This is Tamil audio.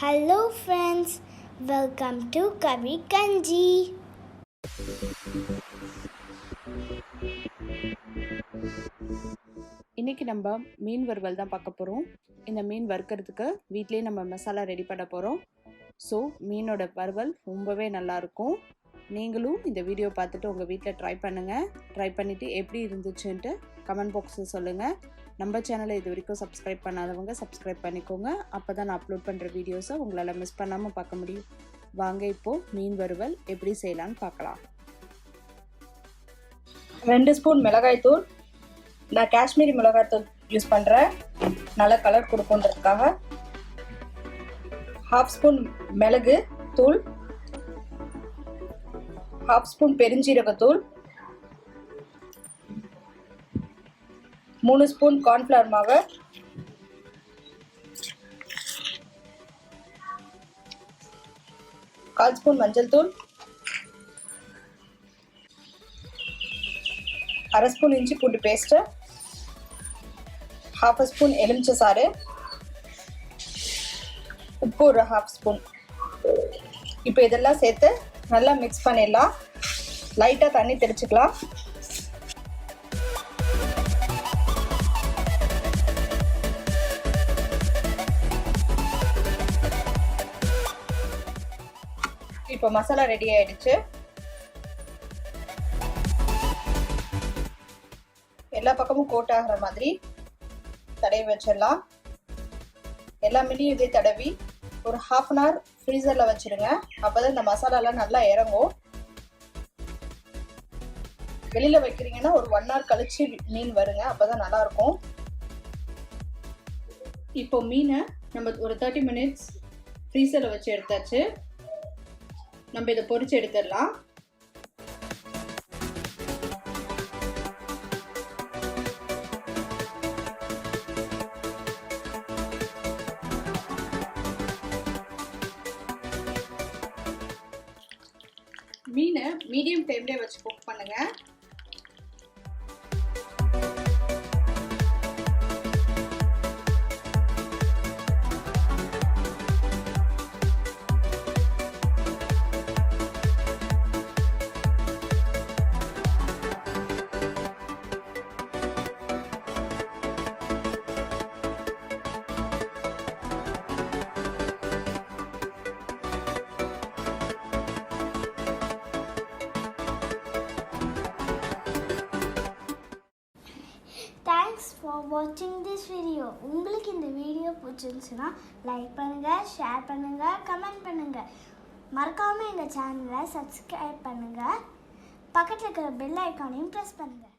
Hello friends, welcome to Karikanchi. இன்றைக்கி நம்ம மீன் வறுவல் தான் பார்க்க போகிறோம். இந்த மீன் வறுக்கிறதுக்கு வீட்டிலே நம்ம மசாலா ரெடி பண்ண போகிறோம். ஸோ மீனோட வறுவல் ரொம்பவே நல்லாயிருக்கும். நீங்களும் இந்த வீடியோ பார்த்துட்டு உங்கள் வீட்டில் ட்ரை பண்ணுங்கள். ட்ரை பண்ணிவிட்டு எப்படி இருந்துச்சுன்ட்டு கமெண்ட் பாக்ஸில் சொல்லுங்கள். நம்ம சேனலை இது வரைக்கும் சப்ஸ்கிரைப் பண்ணாதவங்க சப்ஸ்கிரைப் பண்ணிக்கோங்க. அப்போ தான் நான் அப்லோட் பண்ணுற வீடியோஸை உங்களால் மிஸ் பண்ணாமல் பார்க்க முடியும். வாங்க இப்போது மீன் வறுவல் எப்படி செய்யலான்னு பார்க்கலாம். 2 ஸ்பூன் மிளகாய்த்தூள். நான் காஷ்மீரி மிளகாய்த்தூள் யூஸ் பண்ணுறேன், நல்ல கலர் கொடுக்குன்றதுக்காக. 1/2 ஸ்பூன் மிளகு தூள், 1/2 ஸ்பூன் பெருஞ்சீரகத்தூள், 3 ஸ்பூன் கார்ன்ஃப்ளவர் மாவு, 1/4 ஸ்பூன் மஞ்சள் தூள், 1/2 ஸ்பூன் இஞ்சி பூண்டு பேஸ்ட்டு, 1/2 ஸ்பூன் எலுமிச்சை சாறு, உப்பு ஒரு 1/2 ஸ்பூன். இப்போ இதெல்லாம் சேர்த்து நல்லா மிக்ஸ் பண்ணிடலாம். லைட்டாக தண்ணி தெளிச்சுக்கலாம். இப்போ மசாலா ரெடி ஆயிடுச்சு. எல்லா பக்கமும் கோட் ஆகிற மாதிரி தடவி வச்சிடலாம். எல்லா மீனையும் இதே தடவி ஒரு 1/2 அன் ஹவர் ஃப்ரீசரில் வச்சுருங்க. அப்போ தான் இந்த மசாலாலாம் நல்லா இறங்கும். வெளியில் வைக்கிறீங்கன்னா ஒரு 1 ஹவர் கழிச்சு மீன் வருங்க, அப்போ தான் நல்லாயிருக்கும். இப்போ மீனை நம்ம ஒரு 30 மினிட்ஸ் ஃப்ரீசரில் வச்சு எடுத்தாச்சு. நம்ம இதை பொரிச்சு எடுத்துடலாம். மீனை மீடியம் ஃப்ளேம்லேயே வச்சு குக் பண்ணுங்க. Thanks for watching this video. உங்களுக்கு இந்த வீடியோ பிடிச்சிருந்துச்சுன்னா லைக் பண்ணுங்கள், ஷேர் பண்ணுங்கள், கமெண்ட் பண்ணுங்கள். மறக்காமல் எங்கள் சேனலை சப்ஸ்கிரைப் பண்ணுங்கள். பக்கத்தில் இருக்கிற பெல் ஐக்கானையும் ப்ரெஸ் பண்ணுங்கள்.